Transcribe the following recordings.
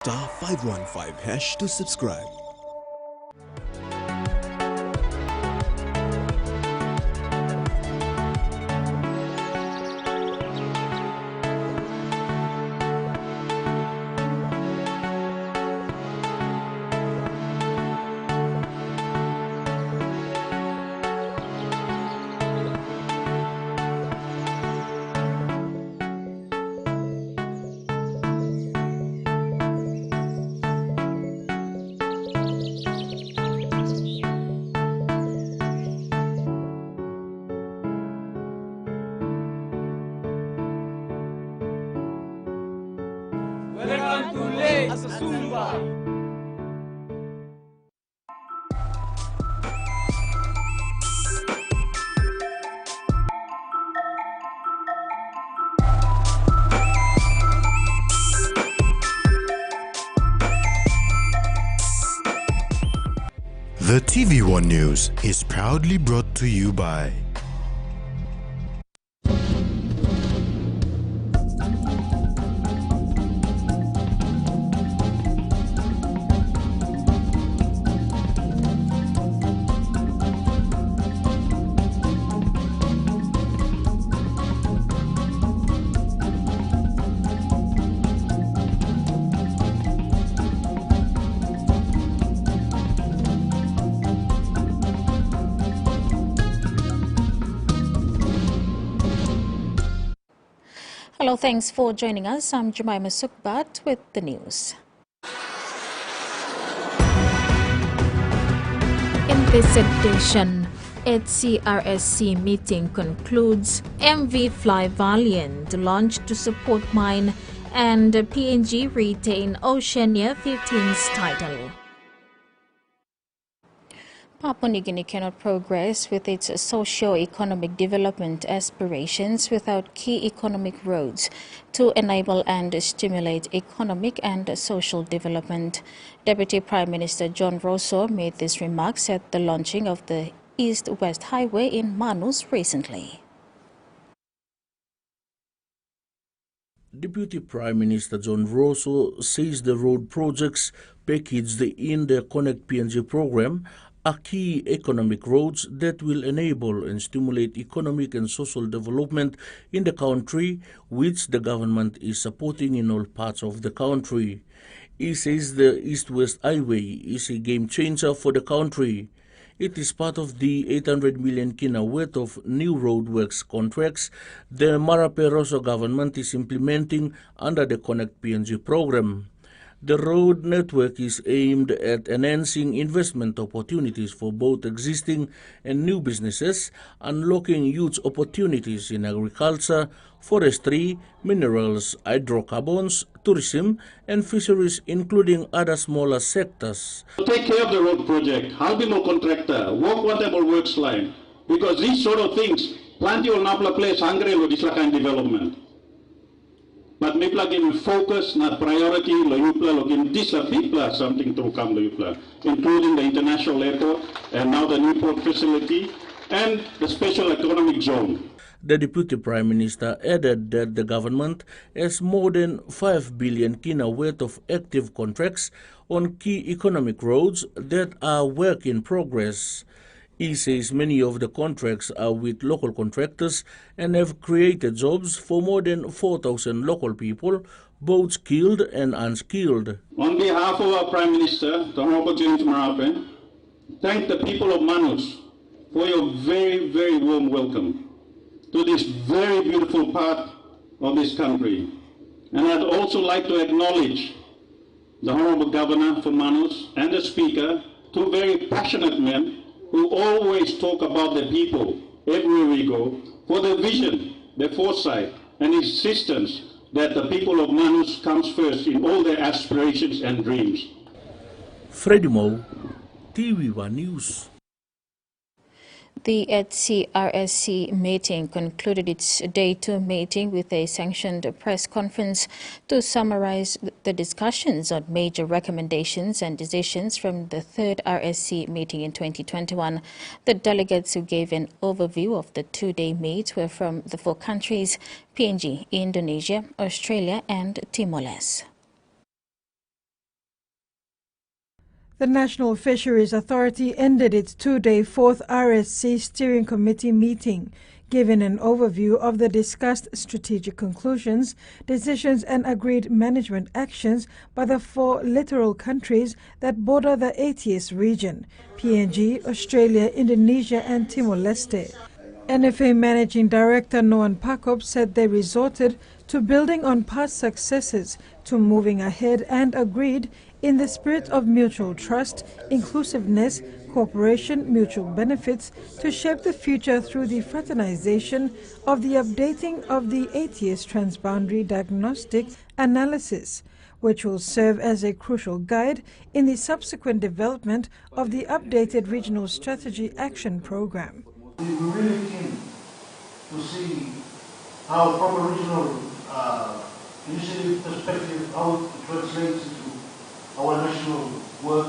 *515# to subscribe. Welcome to Lake Asasumba. The TVWAN News is proudly brought to you by Hello, thanks for joining us. I'm Jemima Sukbat with the news. In this edition, CRSC meeting concludes, MV Fly Valiant launched to support mine, and PNG retain Oceania 15's title. Papua New Guinea cannot progress with its socio-economic development aspirations without key economic roads to enable and stimulate economic and social development. Deputy Prime Minister John Rosso made these remarks at the launching of the East-West Highway in Manus recently. Deputy Prime Minister John Rosso says the road projects packaged in the Connect PNG program are key economic roads that will enable and stimulate economic and social development in the country, which the government is supporting in all parts of the country. He says the East-West Highway is a game changer for the country. It is part of the 800 million kina worth of new roadworks contracts the Marape Rosso government is implementing under the Connect PNG program. The road network is aimed at enhancing investment opportunities for both existing and new businesses, unlocking huge opportunities in agriculture, forestry, minerals, hydrocarbons, tourism, and fisheries, including other smaller sectors. Take care of the road project, Halbimo contractor, work whatever works line, because these sort of things, plenty of Napla place, hungry with this kind of development. But maybe again focus, not priority, login this a something to come including the international airport and now the new port facility and the special economic zone. The Deputy Prime Minister added that the government has more than 5 billion kina worth of active contracts on key economic roads that are work in progress. He says many of the contracts are with local contractors and have created jobs for more than 4,000 local people, both skilled and unskilled. On behalf of our Prime Minister, the Honorable James Marape, thank the people of Manus for your very, very warm welcome to this very beautiful part of this country. And I'd also like to acknowledge the Honorable Governor for Manus and the Speaker, two very passionate men who always talk about the people everywhere we go, for the vision, the foresight, and insistence that the people of Manus comes first in all their aspirations and dreams. Freddie Mo, TVWAN News. The CRSC meeting concluded its Day 2 meeting with a sanctioned press conference to summarize the discussions on major recommendations and decisions from the third RSC meeting in 2021. The delegates who gave an overview of the two-day meet were from the 4 countries: PNG, Indonesia, Australia and Timor-Leste. The National Fisheries Authority ended its two-day 4th RSC Steering Committee meeting, giving an overview of the discussed strategic conclusions, decisions and agreed management actions by the 4 littoral countries that border the ATS region: PNG, Australia, Indonesia and Timor-Leste. NFA Managing Director Noan Pakop said they resorted to building on past successes, to moving ahead and agreed in the spirit of mutual trust, inclusiveness, cooperation, mutual benefits, to shape the future through the fraternization of the updating of the ATS Transboundary Diagnostic Analysis, which will serve as a crucial guide in the subsequent development of the updated Regional Strategy Action Program. We're really keen to see how from a regional initiative perspective, how it translates into our national work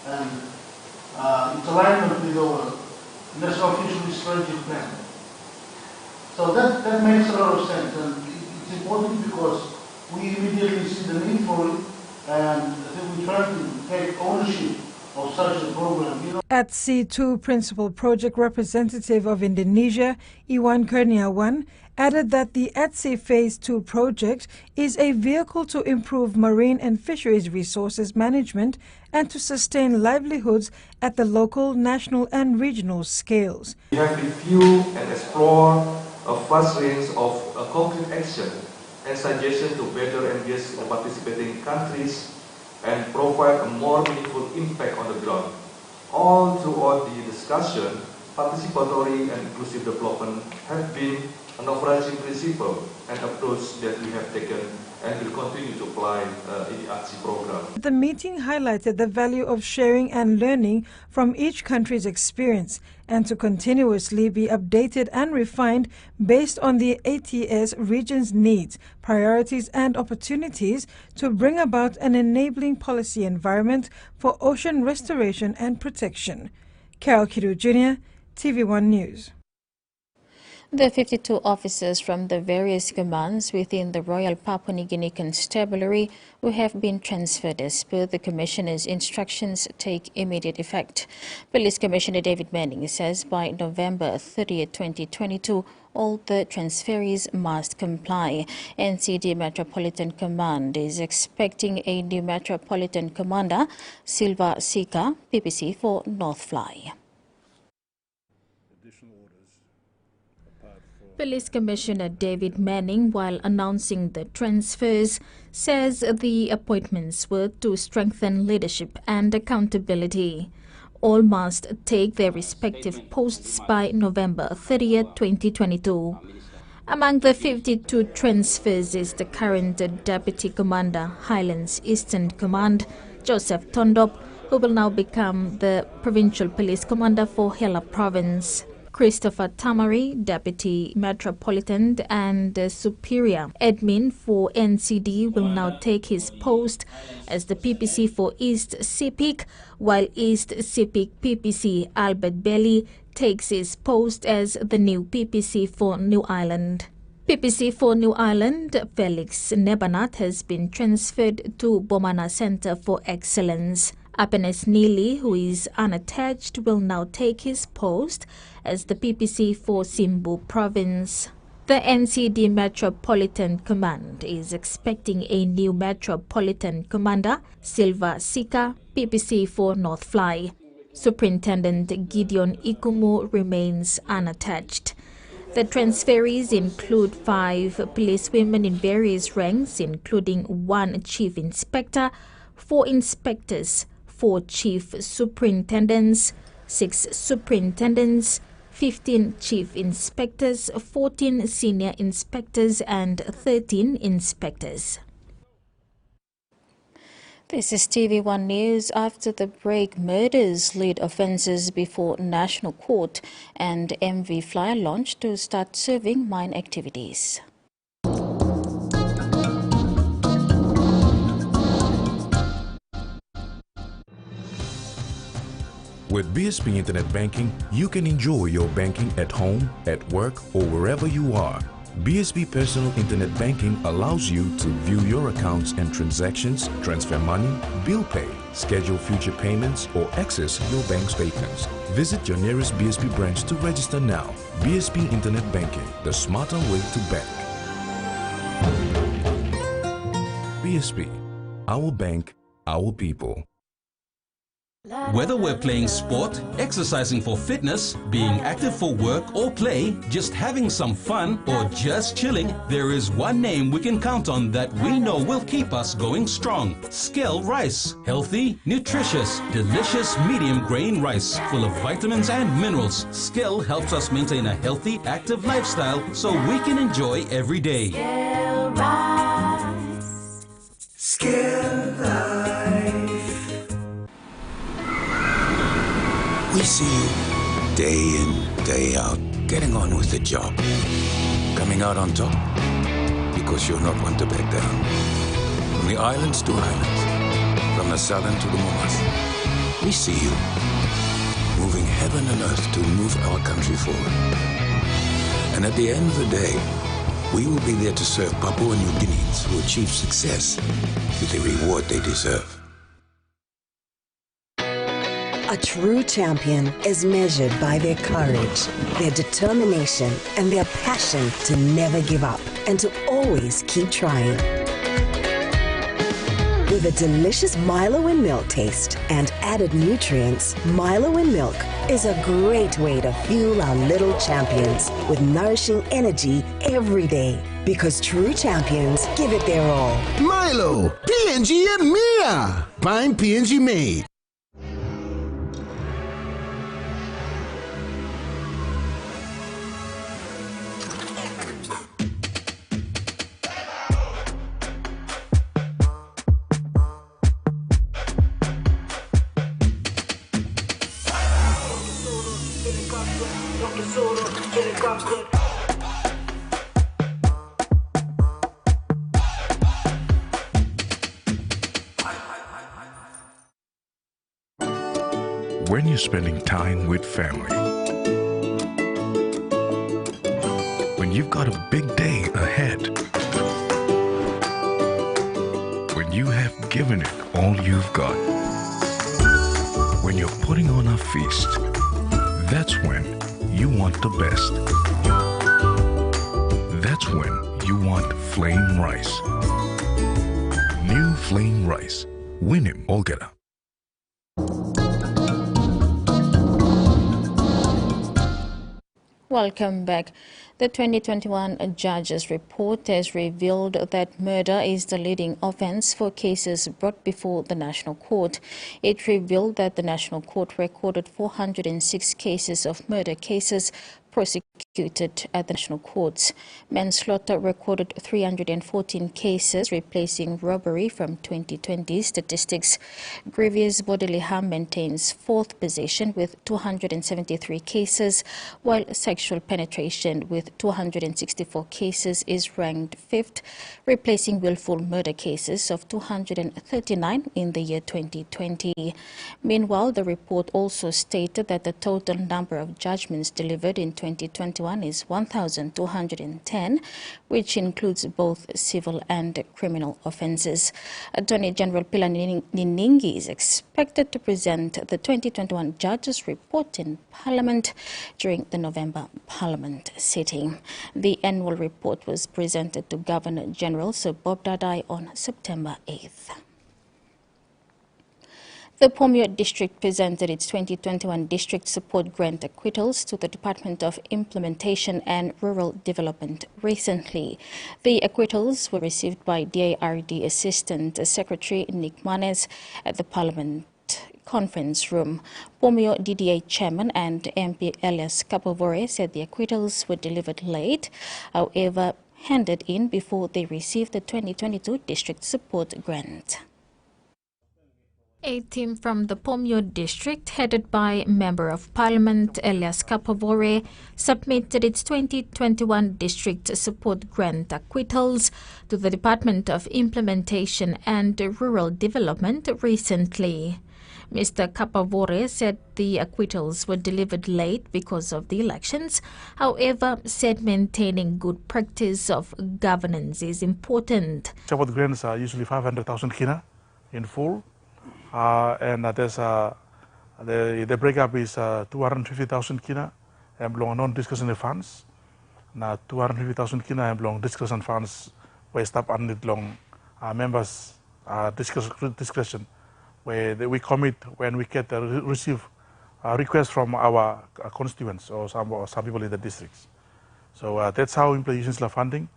and its alignment with our National Fisheries Strategy Plan. So that makes a lot of sense, and it's important because we immediately see the need for it, and I think we try to take ownership of such a program. At C2, Principal Project Representative of Indonesia, Iwan Kurniawan, added that the ATSI Phase 2 project is a vehicle to improve marine and fisheries resources management and to sustain livelihoods at the local, national and regional scales. We have reviewed and explored a vast range of concrete action and suggestions to better engage participating countries and provide a more meaningful impact on the ground. All throughout the discussion, participatory and inclusive development have been an overarching principle and approach that we have taken and will continue to apply in the ATSI program. The meeting highlighted the value of sharing and learning from each country's experience and to continuously be updated and refined based on the ATS region's needs, priorities and opportunities to bring about an enabling policy environment for ocean restoration and protection. Carol Kidu Jr., TV1 News. The 52 officers from the various commands within the Royal Papua New Guinea Constabulary who have been transferred as per the Commissioner's instructions take immediate effect. Police Commissioner David Manning says by November 30, 2022, all the transferees must comply. NCD Metropolitan Command is expecting a new Metropolitan Commander, Silva Sika, PPC for North Fly. Police Commissioner David Manning, while announcing the transfers, says the appointments were to strengthen leadership and accountability. All must take their respective posts by November 30, 2022. Among the 52 transfers is the current Deputy Commander, Highlands Eastern Command, Joseph Tondop, who will now become the Provincial Police Commander for Hela Province. Christopher Tamari, Deputy Metropolitan and Superior Admin for NCD, will now take his post as the PPC for East Sepik, while East Sepik PPC Albert Belly takes his post as the new PPC for New Ireland. PPC for New Ireland, Felix Nebanat, has been transferred to Bomana Center for Excellence. Apenes Neely, who is unattached, will now take his post as the PPC for Simbu Province. The NCD Metropolitan Command is expecting a new Metropolitan Commander, Silva Sika, PPC for North Fly. Superintendent Gideon Ikumu remains unattached. The transferees include 5 policewomen in various ranks, including 1 chief inspector, 4 inspectors, 4 chief superintendents, 6 superintendents, 15 chief inspectors, 14 senior inspectors and 13 inspectors. This is TV1 News. After the break, murders lead offences before National Court and MV Fly launched to start serving mine activities. With BSP Internet Banking, you can enjoy your banking at home, at work, or wherever you are. BSB Personal Internet Banking allows you to view your accounts and transactions, transfer money, bill pay, schedule future payments, or access your bank statements. Visit your nearest BSB branch to register now. BSB Internet Banking, the smarter way to bank. BSB, our bank, our people. Whether we're playing sport, exercising for fitness, being active for work or play, just having some fun, or just chilling, there is one name we can count on that we know will keep us going strong. Skell Rice. Healthy, nutritious, delicious medium grain rice full of vitamins and minerals. Skell helps us maintain a healthy, active lifestyle so we can enjoy every day. Skell Rice. Skell Rice. We see you day in, day out, getting on with the job. Coming out on top, because you're not one to back down. From the islands to islands, from the southern to the north, we see you, moving heaven and earth to move our country forward. And at the end of the day, we will be there to serve Papua New Guineans who achieve success with the reward they deserve. A true champion is measured by their courage, their determination, and their passion to never give up and to always keep trying. With a delicious Milo in milk taste and added nutrients, Milo in milk is a great way to fuel our little champions with nourishing energy every day. Because true champions give it their all. Milo, PNG and Mia. Buying PNG made. When you're spending time with family, when you've got a big day ahead, when you have given it all you've got, when you're putting on a feast, that's when you want the best. That's when you want flame rice. New flame rice. Win him, Olgeta. Welcome back. The 2021 Judges Report has revealed that murder is the leading offence for cases brought before the National Court. It revealed that the National Court recorded 406 cases of murder cases prosecuted at the national courts. Manslaughter recorded 314 cases, replacing robbery from 2020 statistics. Grievous bodily harm maintains fourth position with 273 cases, while sexual penetration with 264 cases is ranked fifth, replacing willful murder cases of 239 in the year 2020. Meanwhile, the report also stated that the total number of judgments delivered in 2021 is 1,210, which includes both civil and criminal offences. Attorney General Pila Niningi is expected to present the 2021 Judges Report in Parliament during the November Parliament sitting. The annual report was presented to Governor General Sir Bob Dadai on September 8th. The Pomio District presented its 2021 District Support Grant acquittals to the Department of Implementation and Rural Development recently. The acquittals were received by DARD Assistant Secretary Nick Manes at the Parliament Conference Room. Pomio DDA Chairman and MP Elias Kapovore said the acquittals were delivered late, however handed in before they received the 2022 District Support Grant. A team from the Pomio district, headed by Member of Parliament Elias Kapovore, submitted its 2021 District Support Grant acquittals to the Department of Implementation and Rural Development recently. Mr. Kapavore said the acquittals were delivered late because of the elections. However, said maintaining good practice of governance is important. Support grants are usually 500,000 kina in full, and there's the breakup is 250,000 kina and belong non-discretionary funds. Now 250,000 kina and belong discretion funds where staff and long members discretion, where we commit when we get receive requests from our constituents or some people in the districts. So that's how implementation of funding.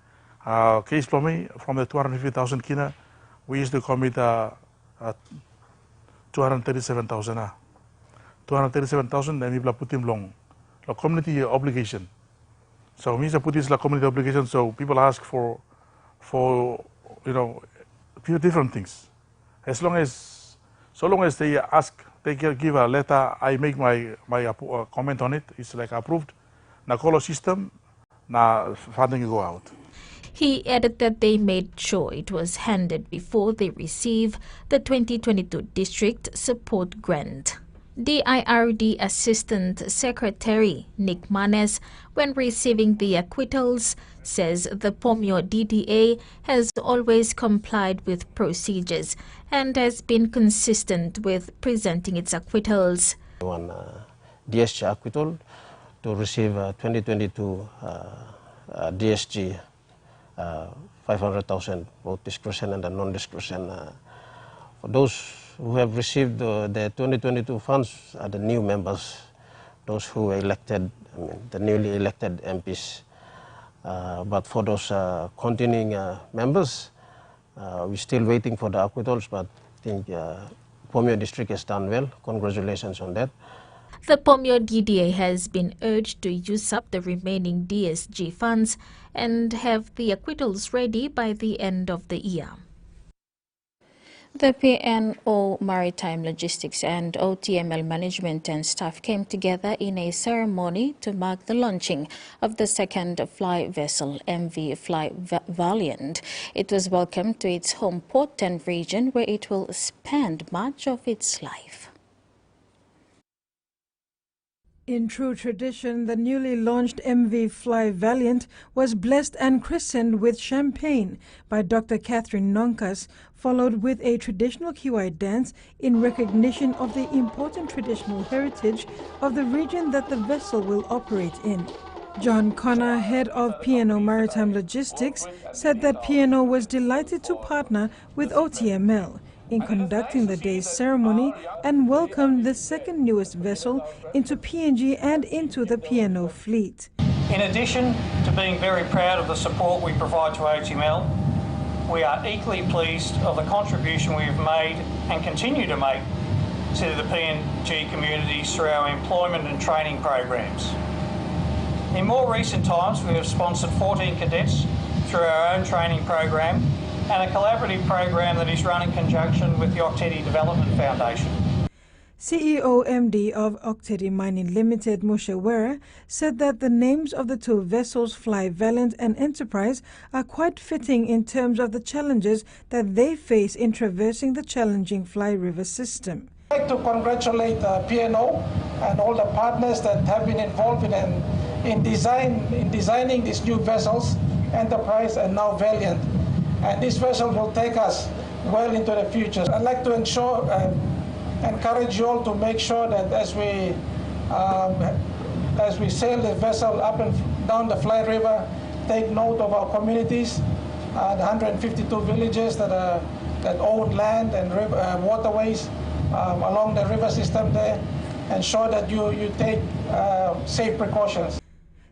Case from the 250,000 kina, we used to commit 237,000. 237,000 and we put him long. The community obligation. So means I put this like community obligation. So people ask for few different things. So long as they ask, they give a letter. I make my comment on it. It's like approved. Na colo system, na funding go out. He added that they made sure it was handed before they receive the 2022 District Support Grant. DIRD Assistant Secretary Nick Manes, when receiving the acquittals, says the Pomio DDA has always complied with procedures and has been consistent with presenting its acquittals. One DSG acquittal to receive 2022 DSG 500,000, both discretion and the non-discretion. For those who have received the 2022 funds are the new members, those who were elected, the newly elected MPs. But for those continuing members, we're still waiting for the acquittals, but I think Pomio District has done well. Congratulations on that. The Pomio DDA has been urged to use up the remaining DSG funds and have the acquittals ready by the end of the year. The PNO Maritime Logistics and OTML management and staff came together in a ceremony to mark the launching of the second fly vessel, MV Fly Valiant. It was welcomed to its home port and region where it will spend much of its life. In true tradition, the newly launched MV Fly Valiant was blessed and christened with champagne by Dr. Catherine Nonkas, followed with a traditional Kiwai dance in recognition of the important traditional heritage of the region that the vessel will operate in. John Connor, head of PNO Maritime Logistics, said that PNO was delighted to partner with OTML in conducting the day's ceremony and welcomed the second newest vessel into PNG and into the PNO fleet. In addition to being very proud of the support we provide to OTML, we are equally pleased of the contribution we have made and continue to make to the PNG communities through our employment and training programs. In more recent times, we have sponsored 14 cadets through our own training program and a collaborative program that is run in conjunction with the Octedi Development Foundation. CEO MD of Octedi Mining Limited, Moshe Wera, said that the names of the two vessels, Fly Valiant and Enterprise, are quite fitting in terms of the challenges that they face in traversing the challenging Fly River system. I'd like to congratulate PNO and all the partners that have been involved in designing these new vessels, Enterprise and now Valiant. And this vessel will take us well into the future. I'd like to encourage you all to make sure that as we sail the vessel up and down the Fly River, take note of our communities, the 152 villages that own land and waterways along the river system there, ensure that you take safe precautions.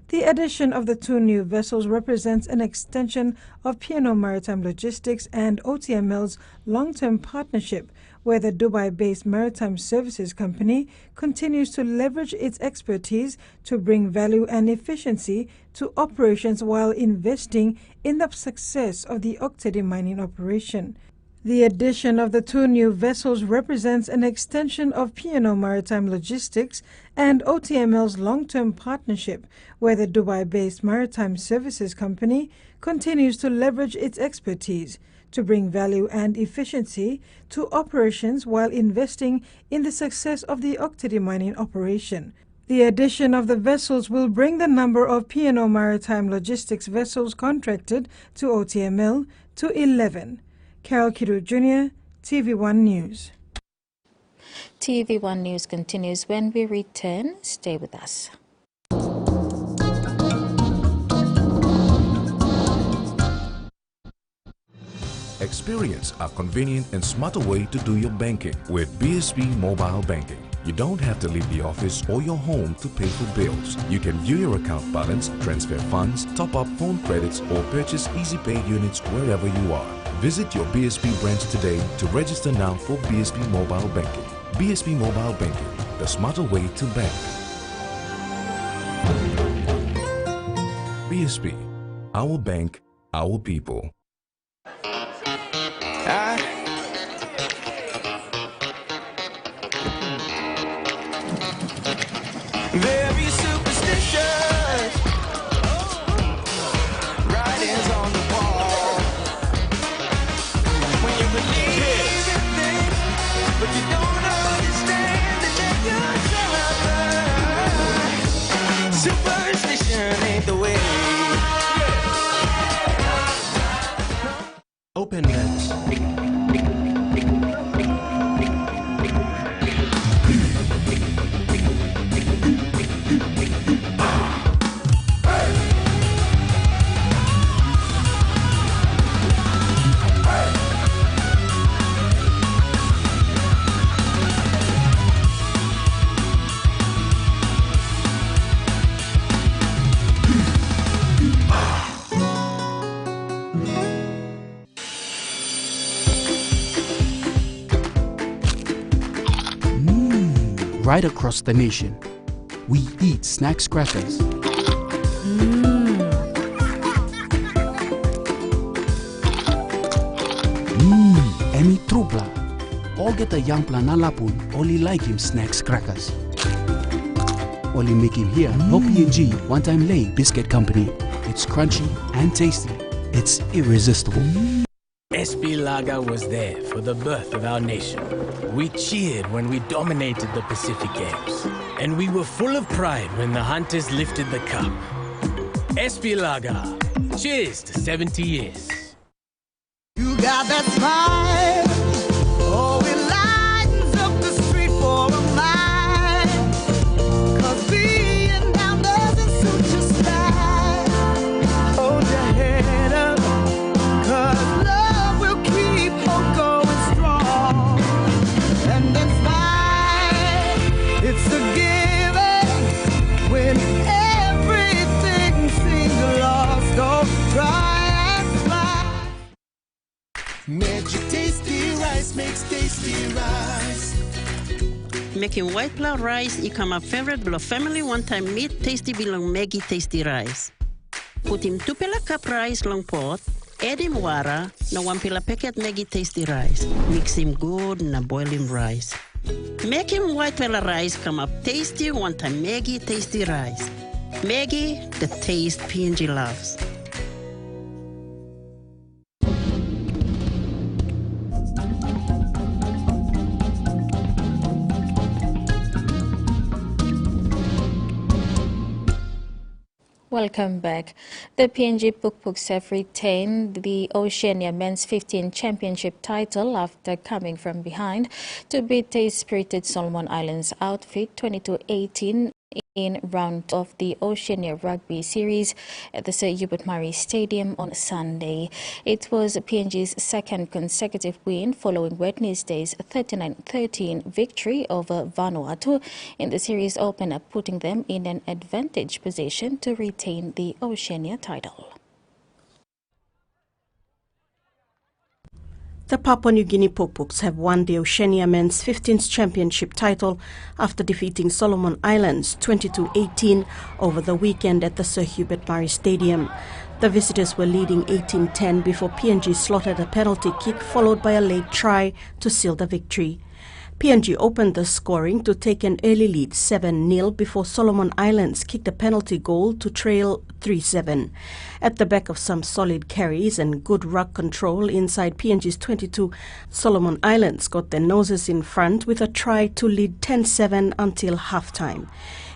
The addition of the two new vessels represents an extension of PNO Maritime Logistics and OTML's long-term partnership, where the Dubai-based Maritime Services Company continues to leverage its expertise to bring value and efficiency to operations while investing in the success of the Octedi mining operation. The addition of the two new vessels represents an extension of PNO Maritime Logistics and OTML's long-term partnership, where the Dubai-based Maritime Services Company continues to leverage its expertise to bring value and efficiency to operations while investing in the success of the Octady mining operation. The addition of the vessels will bring the number of P&O Maritime Logistics vessels contracted to OTML to 11. Carol Kidu Jr., TVWAN News. TVWAN News continues when we return. Stay with us. Experience a convenient and smarter way to do your banking with BSB Mobile Banking. You don't have to leave the office or your home to pay for bills. You can view your account balance, transfer funds, top up phone credits, or purchase Easy Pay units wherever you are. Visit your BSB branch today to register now for BSB Mobile Banking. BSB Mobile Banking, the smarter way to bank. BSB, our bank, our people. Very superstitious. Writings on the wall. When you believe in things, but you don't understand that you're superstition ain't the way. Open net. Right across the nation, we eat snacks crackers. Emi trupla. All get a young plana lapun, only like him snacks crackers. Only make him here, no PNG, one time lay biscuit company. It's crunchy and tasty. It's irresistible. SB Lager was there for the birth of our nation. We cheered when we dominated the Pacific Games. And we were full of pride when the Hunters lifted the cup. SB Lager, cheers to 70 years. You got that smile. Oh, it lightens up the street for a mile. 'Cause being down doesn't suit your style. Hold your head up, 'cause love will keep hope going strong. And then smile, it's a given when everything seems lost. Don't try and smile. Magic tasty rice makes tasty rice. Making white flour rice become my favorite below family one-time meat tasty belong Maggie tasty rice. Put him 2 pela cup rice long pot, add him water, na 1 pela packet Maggie tasty rice. Mix him good na boil him rice. Make him white pela rice come up tasty one-time Maggie tasty rice. Maggie, the taste PNG loves. Welcome back. The PNG Pukpuks have retained the Oceania Men's 15 Championship title after coming from behind to beat a spirited Solomon Islands outfit 22-18 in round of the Oceania Rugby Series at the Sir Hubert Murray Stadium on Sunday. It was PNG's second consecutive win following Wednesday's 39-13 victory over Vanuatu in the series opener, putting them in an advantageous position to retain the Oceania title. The Papua New Guinea Pukpuks have won the Oceania Men's 15th Championship title after defeating Solomon Islands 22-18 over the weekend at the Sir Hubert Murray Stadium. The visitors were leading 18-10 before PNG slotted a penalty kick followed by a late try to seal the victory. PNG opened the scoring to take an early lead 7-0 before Solomon Islands kicked a penalty goal to trail 3-7. At the back of some solid carries and good ruck control inside PNG's 22, Solomon Islands got their noses in front with a try to lead 10-7 until halftime.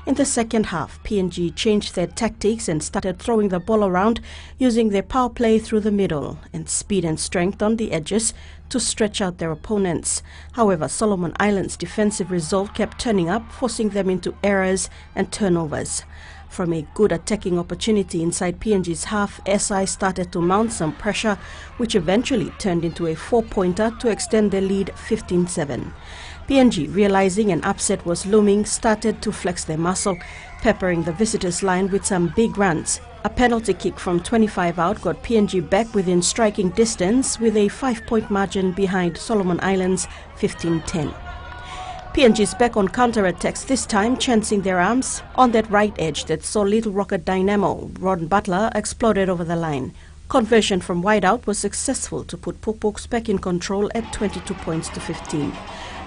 In the second half, PNG changed their tactics and started throwing the ball around using their power play through the middle and speed and strength on the edges to stretch out their opponents. However, Solomon Islands' defensive resolve kept turning up, forcing them into errors and turnovers. From a good attacking opportunity inside PNG's half, SI started to mount some pressure, which eventually turned into a 4-pointer to extend their lead 15-7. PNG, realizing an upset was looming, started to flex their muscle, peppering the visitors' line with some big runs. A penalty kick from 25 out got PNG back within striking distance with a 5-point margin behind Solomon Islands 15-10. PNG's back on counter-attacks this time, chancing their arms on that right edge that saw Little Rocket dynamo Ron Butler exploded over the line. Conversion from wide out was successful to put Pupuks back in control at 22 points to 15.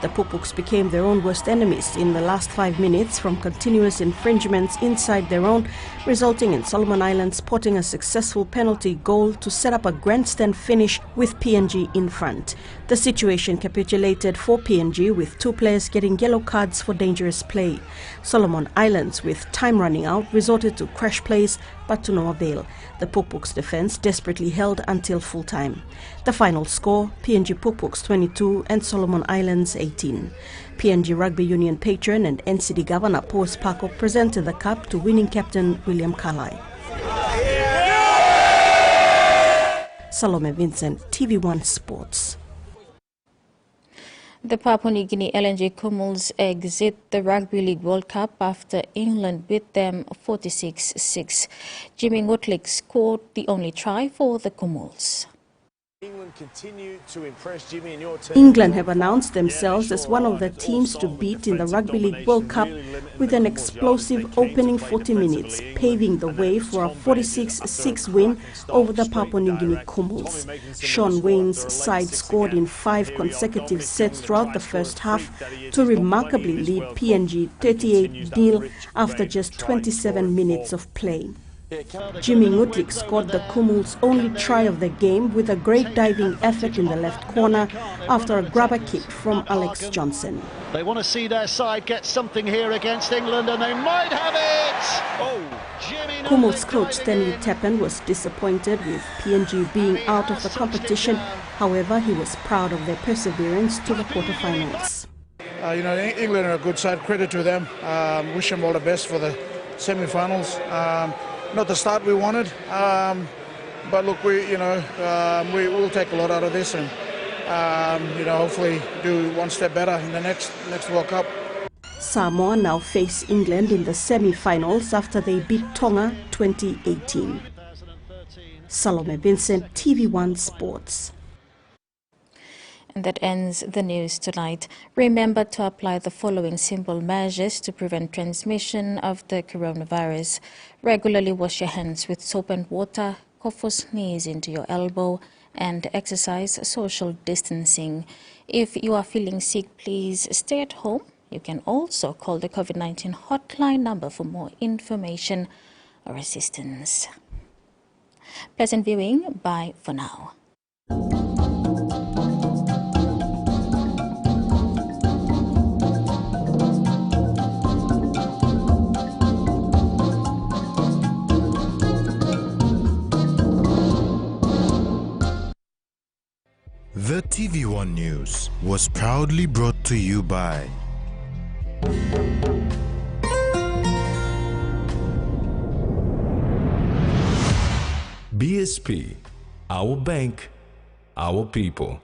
The Pupuks became their own worst enemies in the last 5 minutes from continuous infringements inside their own, resulting in Solomon Islands spotting a successful penalty goal to set up a grandstand finish with PNG in front. The situation capitulated for PNG with 2 players getting yellow cards for dangerous play. Solomon Islands, with time running out, resorted to crash plays but to no avail. The Pupuks defense desperately held until full time. The final score, PNG Pupuks 22 and Solomon Islands 18. PNG Rugby Union patron and NCD Governor Paul Spako presented the cup to winning captain William Kalai. Salome Vincent, TV1 Sports. The Papua New Guinea LNG Kumuls exit the Rugby League World Cup after England beat them 46-6. Jimmy Ngutlik scored the only try for the Kumuls. England continue to impress Jimmy and your team. England have announced themselves as one of the teams to beat in the Rugby League World Cup with an explosive opening 40 minutes, paving the way for a 46-6 win over the Papua New Guinea Kumuls. Sean Wayne's side scored in 5 consecutive sets throughout the first half to remarkably lead PNG 38-0 after just 27 minutes of play. Jimmy Ngutlik scored the Kumuls' only try of the game with a great diving effort in the left corner after a grabber kick from Alex Johnson. They want to see their side get something here against England, and they might have it! Oh, Jimmy Kumuls coach Stanley Tappen was disappointed with PNG being out of the competition. However, he was proud of their perseverance to the quarterfinals. England are a good side. Credit to them. Wish them all the best for the semi-finals. Not the start we wanted, but look, we'll take a lot out of this, and hopefully do one step better in the next World Cup. Samoa now face England in the semi-finals after they beat Tonga 2018. Salome Vincent, TV1 Sports. And that ends the news tonight. Remember to apply the following simple measures to prevent transmission of the coronavirus. Regularly wash your hands with soap and water, cough or sneeze into your elbow, and exercise social distancing. If you are feeling sick, please stay at home. You can also call the COVID-19 hotline number for more information or assistance. Pleasant viewing. Bye for now. The TV1 News was proudly brought to you by BSP, our bank, our people.